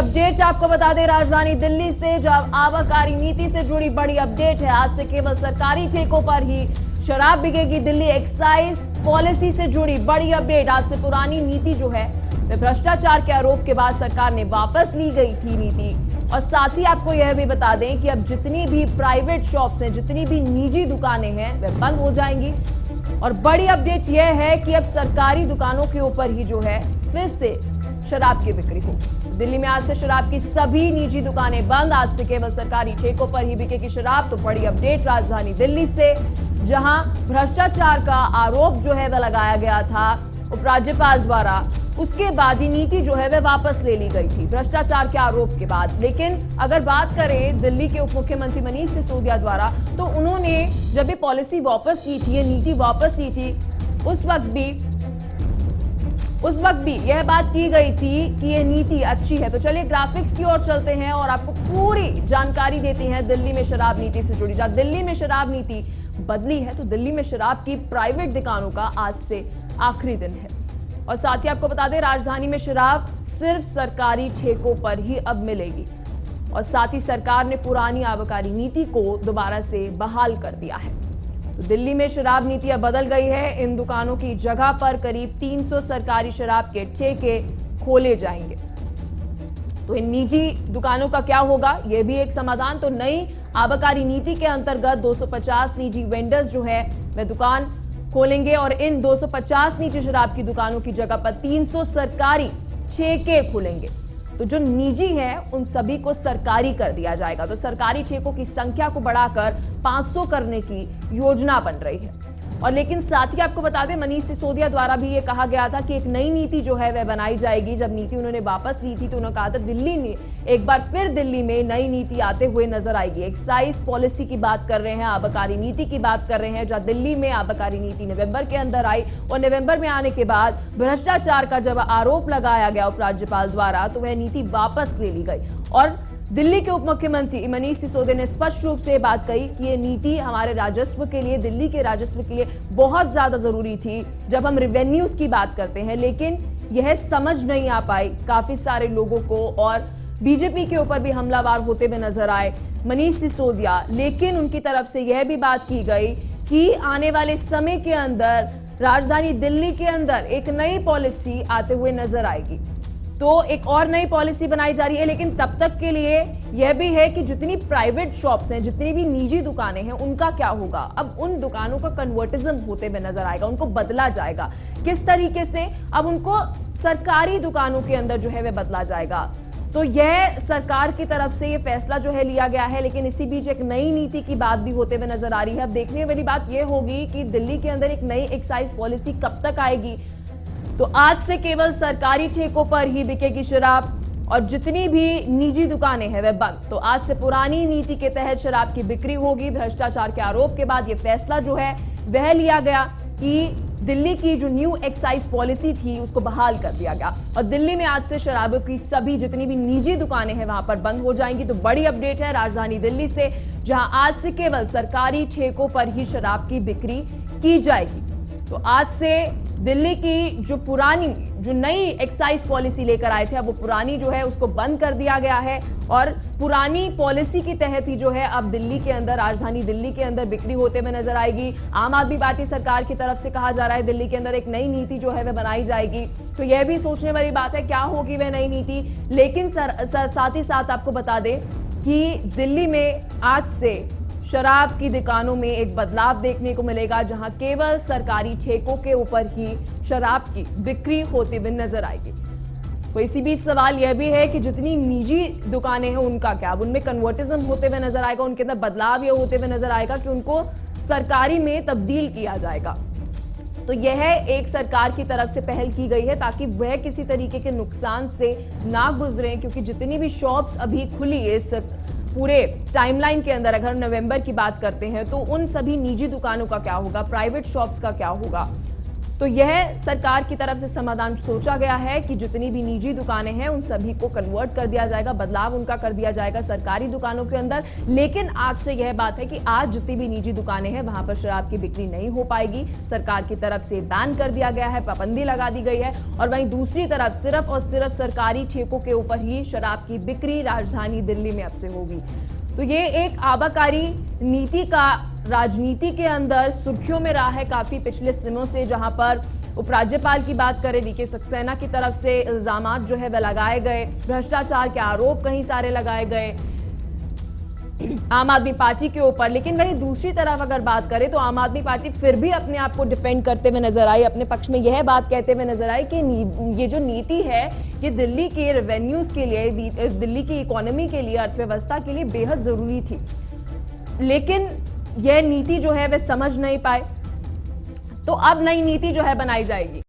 Update आपको बता दें राजधानी दिल्ली से, जब आबकारी नीति से जुड़ी बड़ी अपडेट है। आज से केवल सरकारी ठेकों पर ही शराब बिकेगी। दिल्ली एक्साइज पॉलिसी से जुड़ी बड़ी अपडेट। आज से पुरानी नीति जो है वह भ्रष्टाचार के आरोप के बाद सरकार ने वापस ली गई थी नीति। और साथ ही आपको यह भी बता दें कि अब जितनी भी प्राइवेट शॉप्स हैं, जितनी भी निजी दुकानें हैं, वह बंद हो जाएंगी। और बड़ी अपडेट यह है कि अब सरकारी दुकानों के ऊपर ही जो है फिर से शराब की बिक्री हो। दिल्ली में आज से शराब की सभी निजी दुकानें बंद। आज से केवल सरकारी ठेकों पर ही बिकेगी शराब। तो बड़ी अपडेट राजधानी दिल्ली से, जहां भ्रष्टाचार का आरोप जो है वह लगाया गया था उपराज्यपाल द्वारा, उसके बाद ही नीति जो है वह वापस ले ली गई थी भ्रष्टाचार के आरोप के बाद। लेकिन अगर बात करें दिल्ली के उप मुख्यमंत्री मनीष सिसोदिया द्वारा, तो उन्होंने जब ये पॉलिसी वापस ली थी, ये नीति वापस ली थी, उस वक्त भी यह बात की गई थी कि ये नीति अच्छी है। तो चलिए ग्राफिक्स की ओर चलते हैं और आपको पूरी जानकारी देते हैं दिल्ली में शराब नीति से जुड़ी। जहां दिल्ली में शराब नीति बदली है, तो दिल्ली में शराब की प्राइवेट दुकानों का आज से आखिरी दिन है। और साथ ही आपको बता दें राजधानी में शराब सिर्फ सरकारी ठेकों पर ही अब मिलेगी। और साथ ही सरकार ने पुरानी आबकारी नीति को दोबारा से बहाल कर दिया है। तो दिल्ली में शराब नीति अब बदल गई है। इन दुकानों की जगह पर करीब 300 सरकारी शराब के ठेके खोले जाएंगे। तो इन निजी दुकानों का क्या होगा, यह भी एक समाधान। तो नई आबकारी नीति के अंतर्गत 250 निजी वेंडर्स जो है वह दुकान खोलेंगे और इन 250 निजी शराब की दुकानों की जगह पर 300 सरकारी ठेके खुलेंगे। तो जो निजी है उन सभी को सरकारी कर दिया जाएगा। तो सरकारी ठेकों की संख्या को बढ़ाकर 500 करने की योजना बन रही है। और लेकिन साथ ही आपको बता दें मनीष सिसोदिया द्वारा भी ये कहा गया था कि एक नई नीति जो है वह बनाई जाएगी। जब नीति उन्होंने वापस ली थी तो उन्होंने कहा था दिल्ली में एक बार फिर दिल्ली में नई नीति आते हुए नजर आएगी। एक्साइज पॉलिसी की बात कर रहे हैं, आबकारी नीति की बात कर रहे हैं। जहां दिल्ली में आबकारी नीति नवंबर के अंदर आई और नवंबर में आने के बाद भ्रष्टाचार का जब आरोप लगाया गया उपराज्यपाल द्वारा, तो वह नीति वापस ले ली गई। और दिल्ली के उप मुख्यमंत्री मनीष सिसोदिया ने स्पष्ट रूप से बात कही कि ये नीति हमारे राजस्व के लिए, दिल्ली के राजस्व के लिए बहुत ज्यादा जरूरी थी जब हम रेवेन्यूज की बात करते हैं। लेकिन यह समझ नहीं आ पाई काफी सारे लोगों को और बीजेपी के ऊपर भी हमलावर होते हुए नजर आए मनीष सिसोदिया। लेकिन उनकी तरफ से यह भी बात की गई कि आने वाले समय के अंदर राजधानी दिल्ली के अंदर एक नई पॉलिसी आते हुए नजर आएगी। तो एक और नई पॉलिसी बनाई जा रही है। लेकिन तब तक के लिए यह भी है कि जितनी प्राइवेट शॉप्स हैं, जितनी भी निजी दुकानें हैं, उनका क्या होगा। अब उन दुकानों का कन्वर्टिज्म होते हुए नजर आएगा, उनको बदला जाएगा। किस तरीके से, अब उनको सरकारी दुकानों के अंदर जो है वह बदला जाएगा। तो यह सरकार की तरफ से यह फैसला जो है लिया गया है। लेकिन इसी बीच एक नई नीति की बात भी होते हुए नजर आ रही है। अब देखने वाली बात यह होगी कि दिल्ली के अंदर एक नई एक्साइज पॉलिसी कब तक आएगी। तो आज से केवल सरकारी ठेकों पर ही बिकेगी शराब और जितनी भी निजी दुकानें हैं वह बंद। तो आज से पुरानी नीति के तहत शराब की बिक्री होगी। भ्रष्टाचार के आरोप के बाद यह फैसला जो है वह लिया गया कि दिल्ली की जो न्यू एक्साइज पॉलिसी थी उसको बहाल कर दिया गया। और दिल्ली में आज से शराबों की सभी जितनी भी निजी दुकानें हैं वहां पर बंद हो जाएंगी। तो बड़ी अपडेट है राजधानी दिल्ली से, जहां आज से केवल सरकारी ठेकों पर ही शराब की बिक्री की जाएगी। तो आज से दिल्ली की जो नई एक्साइज पॉलिसी लेकर आए थे, अब वो पुरानी जो है उसको बंद कर दिया गया है। और पुरानी पॉलिसी के तहत ही जो है अब दिल्ली के अंदर, राजधानी दिल्ली के अंदर बिक्री होते हुए नजर आएगी। आम आदमी पार्टी सरकार की तरफ से कहा जा रहा है दिल्ली के अंदर एक नई नीति जो है वह बनाई जाएगी। तो यह भी सोचने वाली बात है क्या होगी वह नई नीति। लेकिन साथ ही साथ आपको बता दें कि दिल्ली में आज से शराब की दुकानों में एक बदलाव देखने को मिलेगा, जहां केवल सरकारी ठेकों के ऊपर ही शराब की बिक्री होती हुई नजर आएगी। तो इसी बीच सवाल यह भी है कि जितनी निजी दुकानें हैं उनका क्या, उनमें कन्वर्टिज्म होते हुए नजर आएगा, उनके अंदर बदलाव यह होते हुए नजर आएगा कि उनको सरकारी में तब्दील किया जाएगा। तो यह एक सरकार की तरफ से पहल की गई है ताकि वह किसी तरीके के नुकसान से ना गुजरें, क्योंकि जितनी भी शॉप्स अभी खुली इस पूरे टाइमलाइन के अंदर, अगर नवंबर की बात करते हैं, तो उन सभी निजी दुकानों का क्या होगा, प्राइवेट शॉप्स का क्या होगा। तो यह सरकार की तरफ से समाधान सोचा गया है कि जितनी भी निजी दुकानें हैं उन सभी को कन्वर्ट कर दिया जाएगा, बदलाव उनका कर दिया जाएगा सरकारी दुकानों के अंदर। लेकिन आज से यह बात है कि आज जितनी भी निजी दुकानें हैं वहां पर शराब की बिक्री नहीं हो पाएगी। सरकार की तरफ से बैन कर दिया गया है, पाबंदी लगा दी गई है। और वहीं दूसरी तरफ सिर्फ और सिर्फ सरकारी ठेकों के ऊपर ही शराब की बिक्री राजधानी दिल्ली में अब से होगी। तो ये एक आबाकारी नीति का राजनीति के अंदर सुर्खियों में रहा है काफी पिछले दिनों से, जहां पर उपराज्यपाल की बात करें, वीके सक्सेना की तरफ से इल्जामात जो है वह लगाए गए, भ्रष्टाचार के आरोप कहीं सारे लगाए गए आम आदमी पार्टी के ऊपर। लेकिन वहीं दूसरी तरफ अगर बात करें तो आम आदमी पार्टी फिर भी अपने आप को डिफेंड करते हुए नजर आई, अपने पक्ष में यह बात कहते हुए नजर आई कि ये जो नीति है ये दिल्ली के रेवेन्यूज के लिए, दिल्ली की इकोनॉमी के लिए, अर्थव्यवस्था के लिए बेहद जरूरी थी। लेकिन यह नीति जो है वह समझ नहीं पाए, तो अब नई नीति जो है बनाई जाएगी।